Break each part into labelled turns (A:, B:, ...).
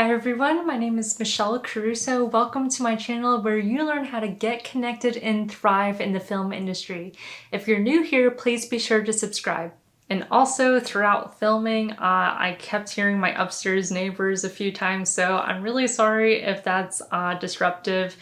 A: Hi everyone, my name is Michelle Caruso. Welcome to my channel where you learn how to get connected and thrive in the film industry. If you're new here, please be sure to subscribe. And also throughout filming, I kept hearing my upstairs neighbors a few times, so I'm really sorry if that's disruptive,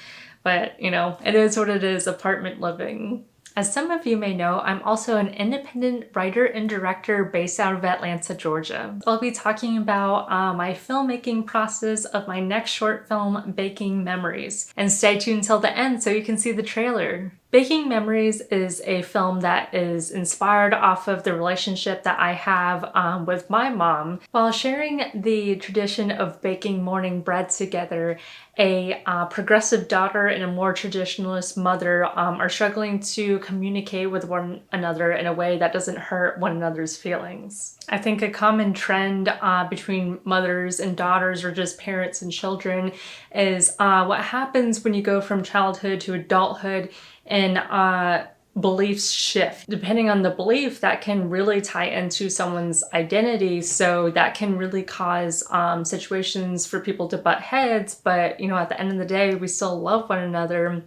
A: but you know, it is what it is, apartment living. As some of you may know, I'm also an independent writer and director based out of Atlanta, Georgia. I'll be talking about my filmmaking process of my next short film, Baking Memories. And stay tuned till the end so you can see the trailer. Baking Memories is a film that is inspired off of the relationship that I have with my mom. While sharing the tradition of baking morning bread together, a progressive daughter and a more traditionalist mother are struggling to communicate with one another in a way that doesn't hurt one another's feelings. I think a common trend between mothers and daughters, or just parents and children, is what happens when you go from childhood to adulthood and beliefs shift. Depending on the belief, that can really tie into someone's identity, so that can really cause situations for people to butt heads, but you know, at the end of the day, we still love one another.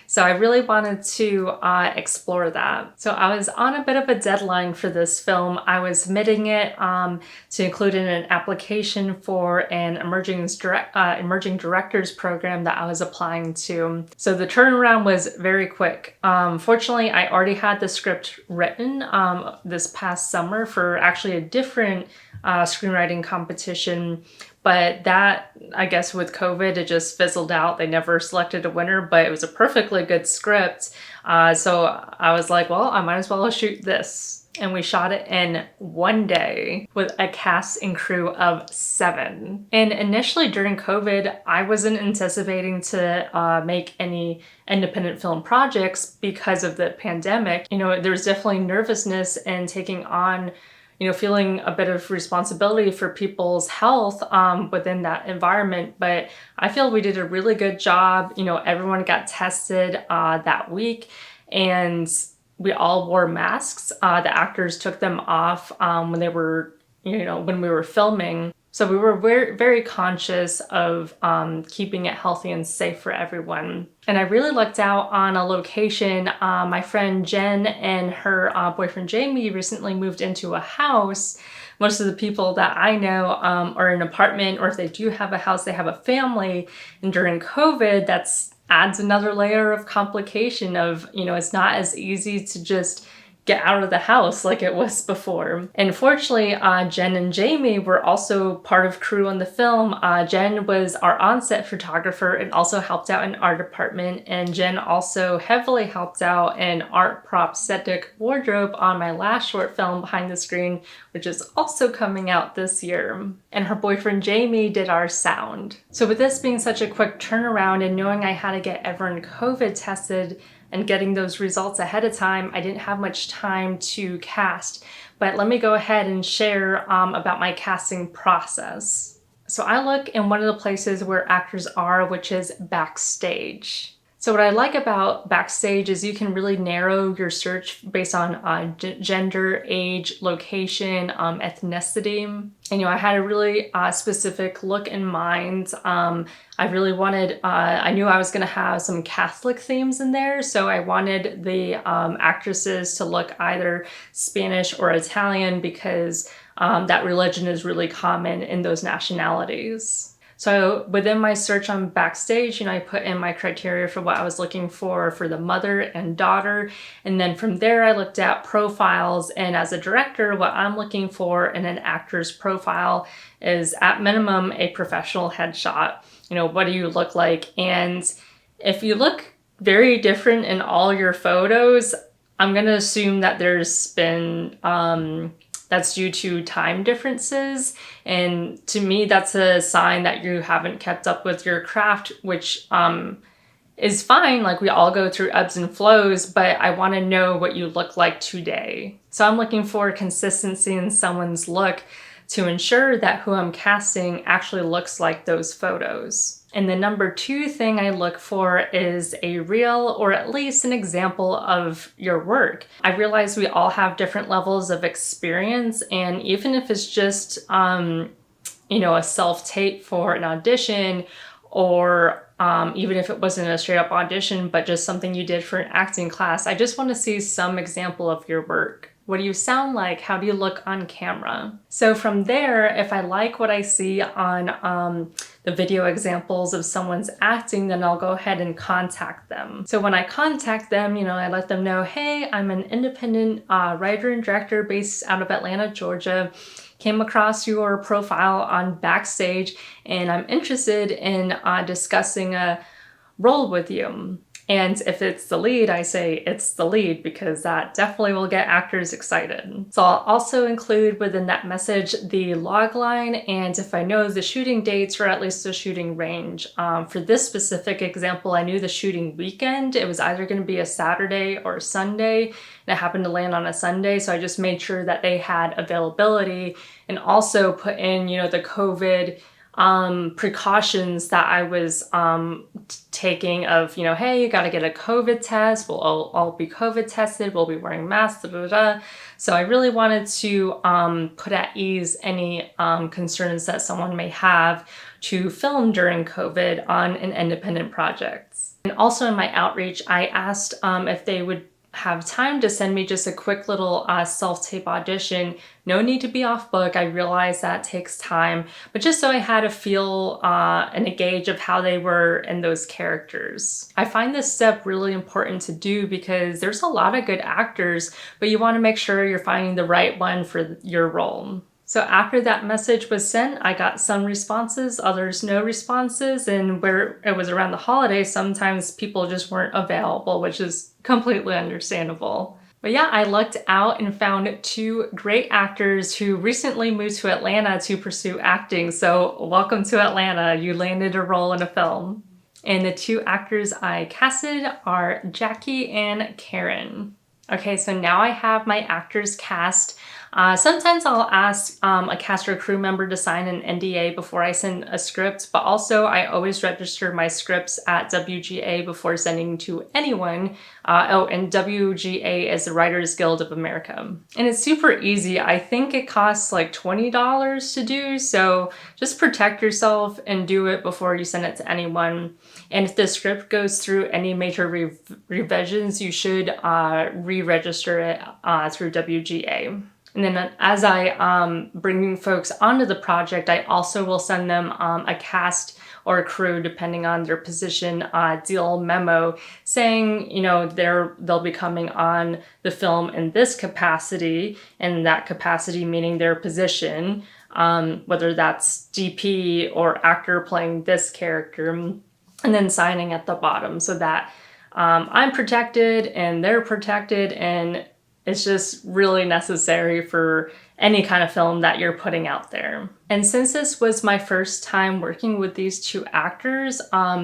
A: So I really wanted to explore that. So I was on a bit of a deadline for this film. I was submitting it to include in an application for an emerging directors program that I was applying to. So the turnaround was very quick. Fortunately, I already had the script written this past summer for actually a different screenwriting competition. But that, I guess with COVID, it just fizzled out. They never selected a winner, but it was a perfectly good script. So I was like, well, I might as well shoot this. And we shot it in one day with a cast and crew of 7. And initially during COVID, I wasn't anticipating to make any independent film projects because of the pandemic. You know, there was definitely nervousness in taking on, you know, feeling a bit of responsibility for people's health within that environment. But I feel we did a really good job. You know, everyone got tested that week, and we all wore masks. The actors took them off when they were, you know, when we were filming. So we were very, very conscious of keeping it healthy and safe for everyone. And I really lucked out on a location. My friend Jen and her boyfriend Jamie recently moved into a house. Most of the people that I know are in an apartment, or if they do have a house, they have a family. And during COVID, that's adds another layer of complication of, you know, it's not as easy to just get out of the house like it was before. And fortunately, Jen and Jamie were also part of crew on the film. Jen was our on-set photographer and also helped out in our department. And Jen also heavily helped out in art, prop, set deck, wardrobe on my last short film, Behind the Screen, which is also coming out this year. And her boyfriend Jamie did our sound. So with this being such a quick turnaround and knowing I had to get everyone COVID tested, and getting those results ahead of time, I didn't have much time to cast. But let me go ahead and share about my casting process. So I look in one of the places where actors are, which is backstage. So what I like about backstage is you can really narrow your search based on gender, age, location, ethnicity. And you know, I had a really specific look in mind. I really wanted, I knew I was going to have some Catholic themes in there, so I wanted the actresses to look either Spanish or Italian because that religion is really common in those nationalities. So within my search on backstage, you know, I put in my criteria for what I was looking for the mother and daughter. And then from there, I looked at profiles. And as a director, what I'm looking for in an actor's profile is at minimum a professional headshot. You know, what do you look like? And if you look very different in all your photos, I'm going to assume that there's been that's due to time differences. And to me, that's a sign that you haven't kept up with your craft, which is fine. Like, we all go through ebbs and flows, but I want to know what you look like today. So I'm looking for consistency in someone's look to ensure that who I'm casting actually looks like those photos. And the number 2 thing I look for is a reel, or at least an example of your work. I realize we all have different levels of experience, and even if it's just a self-tape for an audition, or even if it wasn't a straight up audition, but just something you did for an acting class. I just want to see some example of your work. What do you sound like? How do you look on camera? So from there, if I like what I see on the video examples of someone's acting, then I'll go ahead and contact them. So when I contact them, I let them know, hey, I'm an independent writer and director based out of Atlanta, Georgia. Came across your profile on Backstage, and I'm interested in discussing a role with you. And if it's the lead, I say it's the lead, because that definitely will get actors excited. So I'll also include within that message the log line, and if I know the shooting dates, or at least the shooting range. For this specific example, I knew the shooting weekend. It was either going to be a Saturday or a Sunday, and it happened to land on a Sunday, so I just made sure that they had availability, and also put in, the COVID precautions that I was taking of, hey, you got to get a COVID test. We'll all be COVID tested. We'll be wearing masks. Da, da, da. So I really wanted to put at ease any concerns that someone may have to film during COVID on an independent project. And also in my outreach, I asked if they would have time to send me just a quick little self-tape audition. No need to be off book. I realize that takes time, but just so I had a feel and a gauge of how they were in those characters. I find this step really important to do because there's a lot of good actors, but you want to make sure you're finding the right one for your role. So after that message was sent, I got some responses, others no responses, and where it was around the holidays, sometimes people just weren't available, which is completely understandable. But yeah, I lucked out and found 2 great actors who recently moved to Atlanta to pursue acting. So welcome to Atlanta, you landed a role in a film. And the 2 actors I casted are Jackie and Karen. Okay, so now I have my actors cast. Sometimes I'll ask a cast or crew member to sign an NDA before I send a script, but also I always register my scripts at WGA before sending to anyone. And WGA is the Writers Guild of America. And it's super easy. I think it costs like $20 to do, so just protect yourself and do it before you send it to anyone. And if the script goes through any major revisions, you should re-register it through WGA. And then as I bring folks onto the project, I also will send them a cast or a crew, depending on their position, deal memo saying, they'll be coming on the film in this capacity, and that capacity meaning their position, whether that's DP or actor playing this character, and then signing at the bottom so that I'm protected and they're protected, and it's just really necessary for any kind of film that you're putting out there. And since this was my first time working with these 2 actors,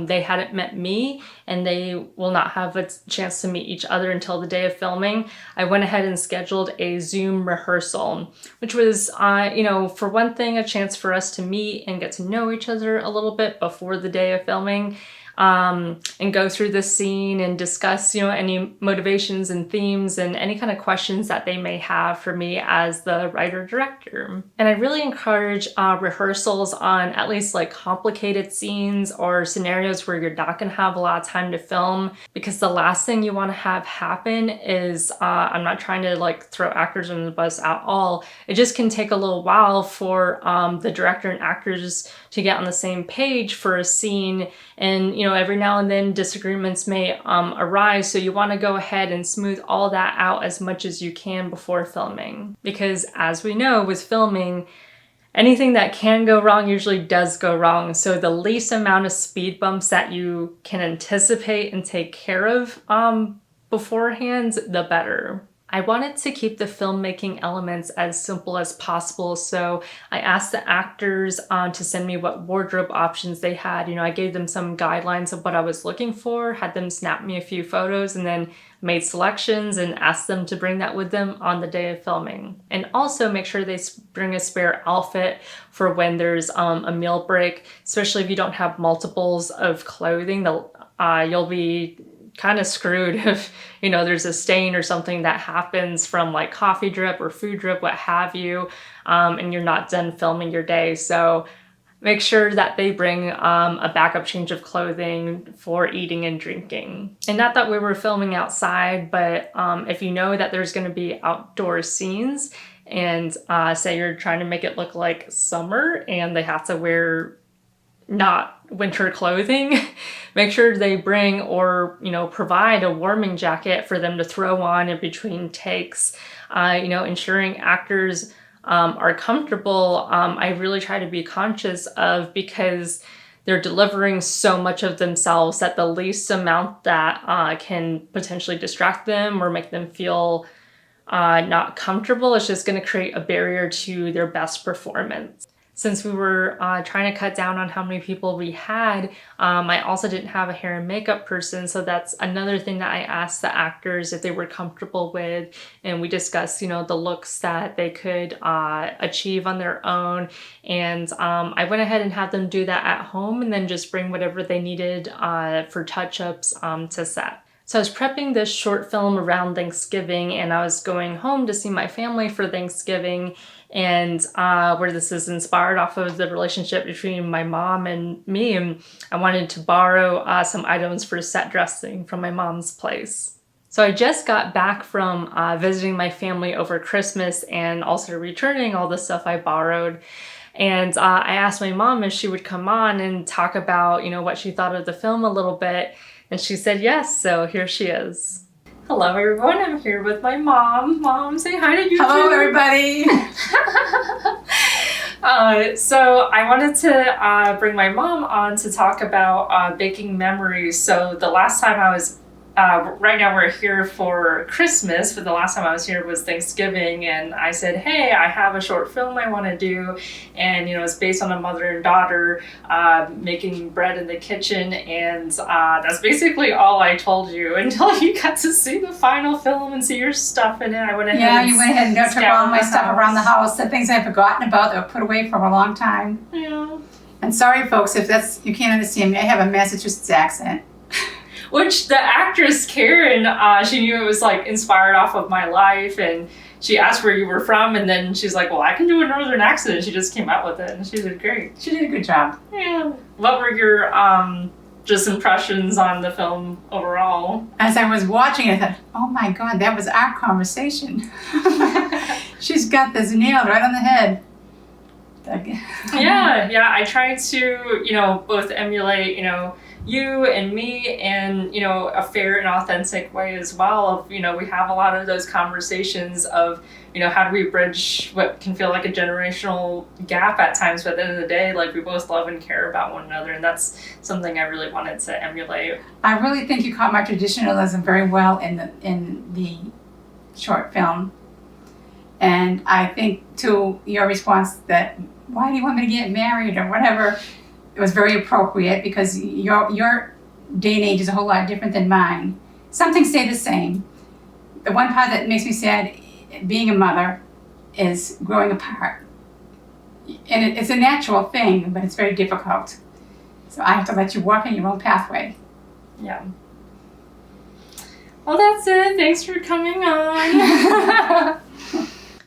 A: they hadn't met me and they will not have a chance to meet each other until the day of filming. I went ahead and scheduled a Zoom rehearsal, which was, for one thing, a chance for us to meet and get to know each other a little bit before the day of filming. And go through the scene and discuss, any motivations and themes and any kind of questions that they may have for me as the writer-director. And I really encourage rehearsals on at least like complicated scenes or scenarios where you're not going to have a lot of time to film, because the last thing you want to have happen is, I'm not trying to like throw actors under the bus at all. It just can take a little while for the director and actors to get on the same page for a scene. And, every now and then disagreements may arise. So you want to go ahead and smooth all that out as much as you can before filming. Because as we know with filming, anything that can go wrong usually does go wrong. So the least amount of speed bumps that you can anticipate and take care of beforehand, the better. I wanted to keep the filmmaking elements as simple as possible, so I asked the actors to send me what wardrobe options they had. I gave them some guidelines of what I was looking for, had them snap me a few photos, and then made selections and asked them to bring that with them on the day of filming. And also make sure they bring a spare outfit for when there's a meal break, especially if you don't have multiples of clothing. You'll be kind of screwed if, you know, there's a stain or something that happens from like coffee drip or food drip, what have you, and you're not done filming your day. So make sure that they bring a backup change of clothing for eating and drinking. And not that we were filming outside, but if you know that there's going to be outdoor scenes and say you're trying to make it look like summer and they have to wear not winter clothing, make sure they bring or, you know, provide a warming jacket for them to throw on in between takes. You know, ensuring actors are comfortable, I really try to be conscious of, because they're delivering so much of themselves that the least amount that can potentially distract them or make them feel not comfortable is just going to create a barrier to their best performance. Since we were trying to cut down on how many people we had, I also didn't have a hair and makeup person. So that's another thing that I asked the actors if they were comfortable with. And we discussed, you know, the looks that they could achieve on their own. And I went ahead and had them do that at home and then just bring whatever they needed for touch-ups to set. So I was prepping this short film around Thanksgiving, and I was going home to see my family for Thanksgiving, and where this is inspired off of the relationship between my mom and me, and I wanted to borrow some items for set dressing from my mom's place. So I just got back from visiting my family over Christmas and also returning all the stuff I borrowed. And I asked my mom if she would come on and talk about, you know, what she thought of the film a little bit. And she said yes, so here she is. Hello everyone, I'm here with my mom. Mom, say hi to YouTube.
B: Hello everybody.
A: So I wanted to bring my mom on to talk about baking memories. So the last time I was, right now we're here for Christmas, but the last time I was here was Thanksgiving, and I said, hey, I have a short film I want to do, and you know, it's based on a mother and daughter making bread in the kitchen, and that's basically all I told you until you got to see the final film and see your stuff in it. I went ahead and
B: you went ahead and took all my stuff around the house, the things I've forgotten about that were put away for a long time.
A: Yeah.
B: And sorry folks, if you can't understand me, I have a Massachusetts accent.
A: Which the actress Karen, she knew it was like inspired off of my life, and she asked where you were from, and then she's like, well, I can do a northern accent. She just came out with it, and she did great.
B: She did a good job.
A: Yeah. What were your just impressions on the film overall?
B: As I was watching it, I thought, oh my God, that was our conversation. She's got this nailed right on the head.
A: Yeah, I tried to, you know, both emulate, you know, you and me, and you know, a fair and authentic way as well of, you know, we have a lot of those conversations of, you know, how do we bridge what can feel like a generational gap at times, but at the end of the day, like, we both love and care about one another, and that's something I really wanted to emulate.
B: I really think you caught my traditionalism very well in the short film, and I think to your response that why do you want me to get married or whatever, it was very appropriate, because your day and age is a whole lot different than mine. Some things stay the same. The one part that makes me sad, being a mother, is growing apart. And it's a natural thing, but it's very difficult. So I have to let you walk in your own pathway.
A: Yeah. Well, that's it. Thanks for coming on.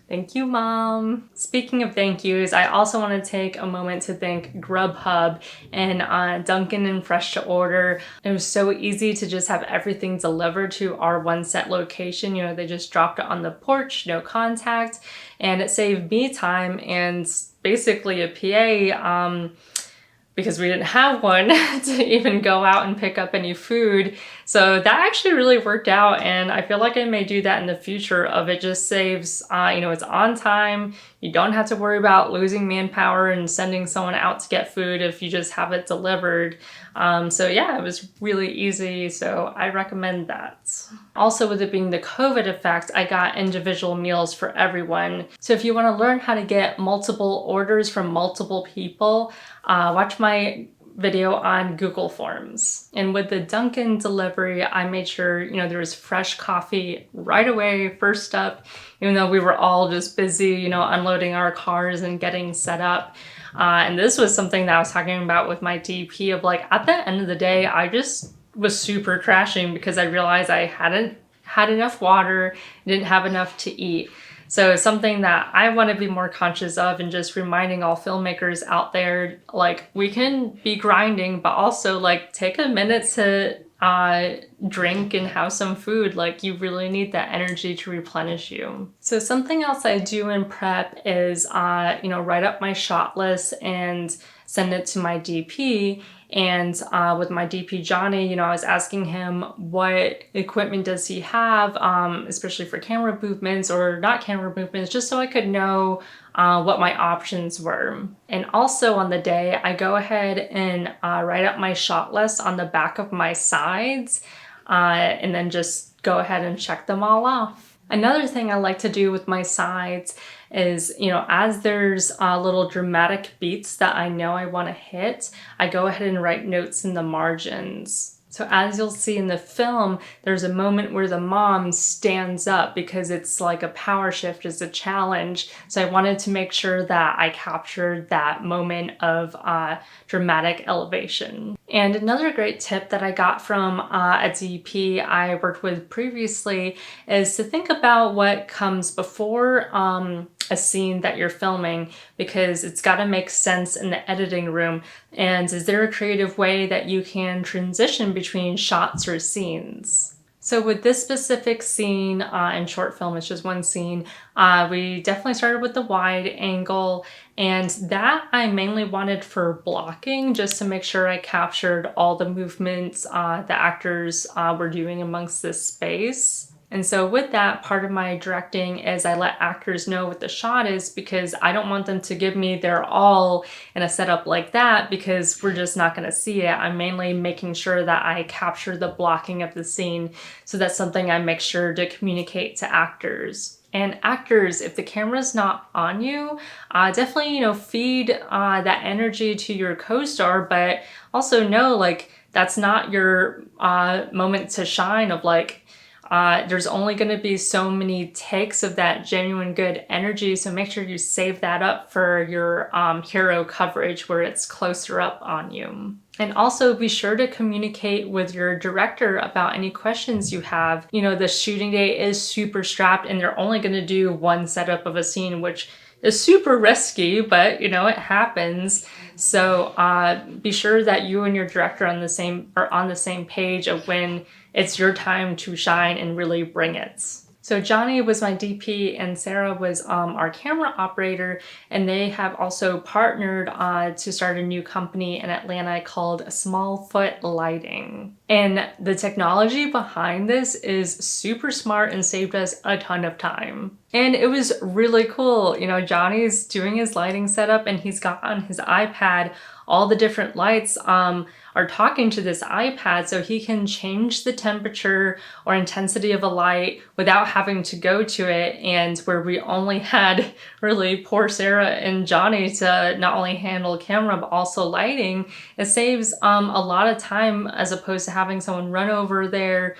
A: Thank you, Mom. Speaking of thank yous, I also want to take a moment to thank Grubhub and Dunkin' and Fresh to Order. It was so easy to just have everything delivered to our one set location. You know, they just dropped it on the porch, no contact, and it saved me time and basically a PA, because we didn't have one to even go out and pick up any food. So that actually really worked out, and I feel like I may do that in the future. Of it just saves, you know, it's on time. You don't have to worry about losing manpower and sending someone out to get food if you just have it delivered. So yeah, it was really easy, so I recommend that. Also, with it being the COVID effect, I got individual meals for everyone. So if you want to learn how to get multiple orders from multiple people, watch my video on Google Forms. And with the Dunkin' delivery, I made sure, you know, there was fresh coffee right away, first up, even though we were all just busy, you know, unloading our cars and getting set up. And this was something that I was talking about with my DP of, like, at the end of the day, I just was super crashing because I realized I hadn't had enough water, didn't have enough to eat. So it's something that I want to be more conscious of, and just reminding all filmmakers out there, like, we can be grinding, but also like take a minute to drink and have some food. Like, you really need that energy to replenish you. So something else I do in prep is write up my shot list and send it to my DP. And with my DP Johnny, I was asking him what equipment does he have, especially for camera movements or not camera movements, just so I could know what my options were. And also on the day, I go ahead and write up my shot list on the back of my sides, and then just go ahead and check them all off. Another thing I like to do with my sides is, as there's little dramatic beats that I know I want to hit, I go ahead and write notes in the margins. So as you'll see in the film, there's a moment where the mom stands up because it's like a power shift, it's a challenge. So I wanted to make sure that I captured that moment of dramatic elevation. And another great tip that I got from a DP I worked with previously is to think about what comes before a scene that you're filming, because it's got to make sense in the editing room. And is there a creative way that you can transition between shots or scenes? So with this specific scene in short film, it's just one scene, we definitely started with the wide angle, and that I mainly wanted for blocking, just to make sure I captured all the movements the actors were doing amongst this space. And so with that, part of my directing is I let actors know what the shot is, because I don't want them to give me their all in a setup like that, because we're just not going to see it. I'm mainly making sure that I capture the blocking of the scene. So that's something I make sure to communicate to actors. And actors, if the camera's not on you, definitely, feed that energy to your co-star, but also know, like, that's not your moment to shine of, like, there's only going to be so many takes of that genuine good energy, so make sure you save that up for your hero coverage where it's closer up on you. And also be sure to communicate with your director about any questions you have. The shooting day is super strapped and they're only going to do one setup of a scene, which is super risky, but it happens. So be sure that you and your director are on the same page of when it's your time to shine and really bring it. So Johnny was my DP and Sarah was our camera operator, and they have also partnered to start a new company in Atlanta called Smallfoot Lighting. And the technology behind this is super smart and saved us a ton of time. And it was really cool. Johnny's doing his lighting setup and he's got on his iPad all the different lights are talking to this iPad, so he can change the temperature or intensity of a light without having to go to it. And where we only had really poor Sarah and Johnny to not only handle camera but also lighting, it saves a lot of time as opposed to having someone run over there,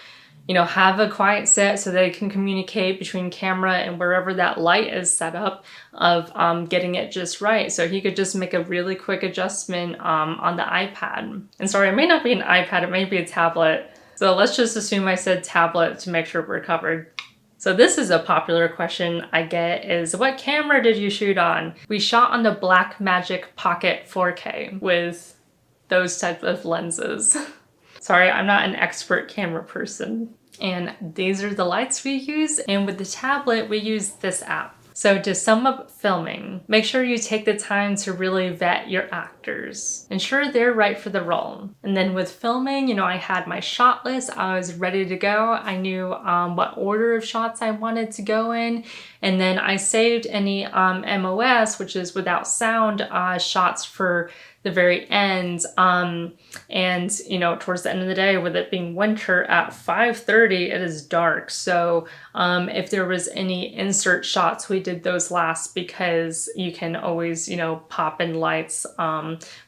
A: have a quiet set so they can communicate between camera and wherever that light is set up of getting it just right. So he could just make a really quick adjustment on the iPad. And sorry, it may not be an iPad, it may be a tablet. So let's just assume I said tablet to make sure we're covered. So this is a popular question I get is, what camera did you shoot on? We shot on the Blackmagic Pocket 4K with those types of lenses. Sorry, I'm not an expert camera person. And these are the lights we use. And with the tablet, we use this app. So to sum up filming, make sure you take the time to really vet your actors. Ensure they're right for the role. And then with filming, I had my shot list. I was ready to go. I knew what order of shots I wanted to go in. And then I saved any MOS, which is without sound, shots for the very end. And towards the end of the day, with it being winter at 5:30, it is dark. So if there was any insert shots, we did those last, because you can always, pop in lights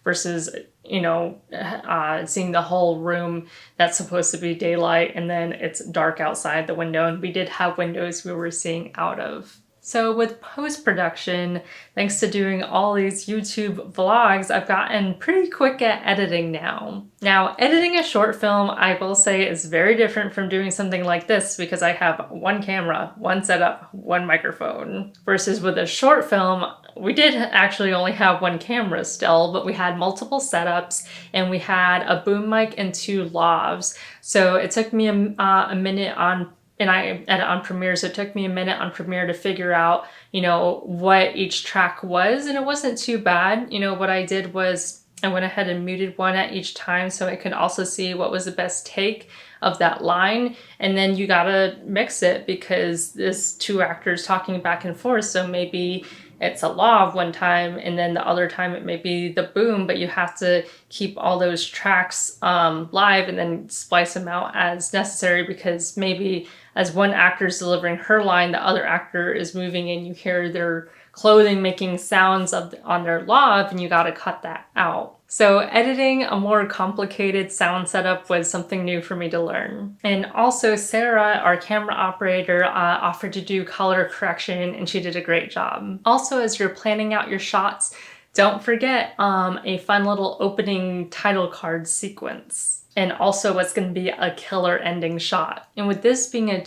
A: versus seeing the whole room that's supposed to be daylight and then it's dark outside the window. And we did have windows we were seeing out of. So with post-production, thanks to doing all these YouTube vlogs, I've gotten pretty quick at editing now. Now, editing a short film, I will say, is very different from doing something like this because I have one camera, one setup, one microphone. Versus with a short film, we did actually only have one camera still, but we had multiple setups and we had a boom mic and 2 lavs. So it took me a minute on, and I edit on Premiere, so it took me a minute on Premiere to figure out, what each track was, and it wasn't too bad. What I did was I went ahead and muted one at each time so I could also see what was the best take of that line, and then you gotta mix it because there's 2 actors talking back and forth, so maybe it's a lav one time and then the other time it may be the boom, but you have to keep all those tracks live and then splice them out as necessary because maybe as one actor is delivering her line, the other actor is moving and you hear their clothing making sounds on their lav and you gotta cut that out. So editing a more complicated sound setup was something new for me to learn. And also Sarah, our camera operator, offered to do color correction and she did a great job. Also, as you're planning out your shots, don't forget a fun little opening title card sequence. And also what's going to be a killer ending shot. And with this being a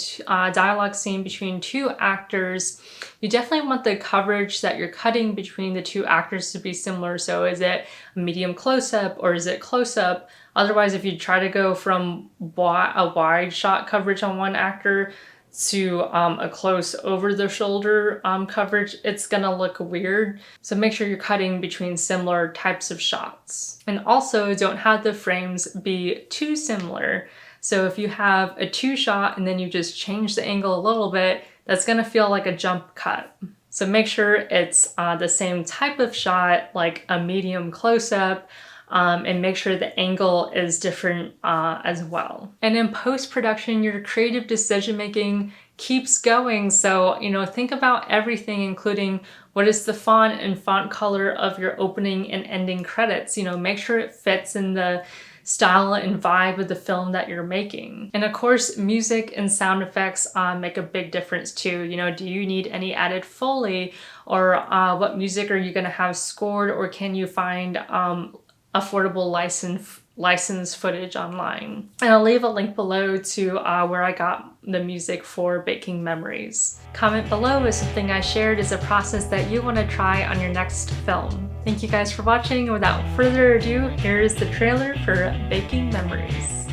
A: dialogue scene between 2 actors, you definitely want the coverage that you're cutting between the 2 actors to be similar. So is it a medium close-up or is it close-up? Otherwise, if you try to go from a wide shot coverage on one actor to a close over the shoulder coverage, it's gonna look weird. So make sure you're cutting between similar types of shots. And also don't have the frames be too similar. So if you have a 2 shot and then you just change the angle a little bit, that's gonna feel like a jump cut. So make sure it's the same type of shot, like a medium close-up, and make sure the angle is different as well. And in post-production, your creative decision-making keeps going. So, think about everything, including what is the font and font color of your opening and ending credits. Make sure it fits in the style and vibe of the film that you're making. And of course, music and sound effects make a big difference too. Do you need any added Foley, or what music are you gonna have scored, or can you find affordable license footage online? And I'll leave a link below to where I got the music for Baking Memories. Comment below if something I shared is a process that you want to try on your next film. Thank you guys for watching, and without further ado, here is the trailer for Baking Memories.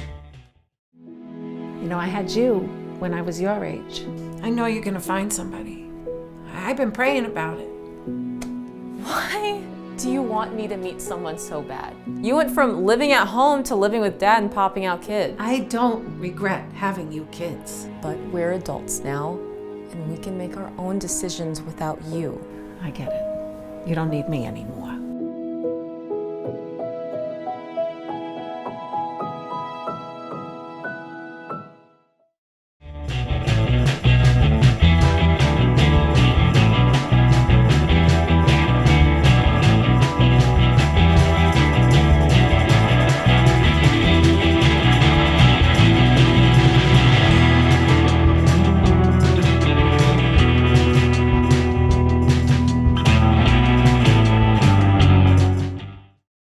C: I had you when I was your age.
D: I know you're gonna find somebody. I've been praying about it.
E: Why do you want me to meet someone so bad? You went from living at home to living with Dad and popping out kids.
D: I don't regret having you kids.
E: But we're adults now, and we can make our own decisions without you.
C: I get it. You don't need me anymore.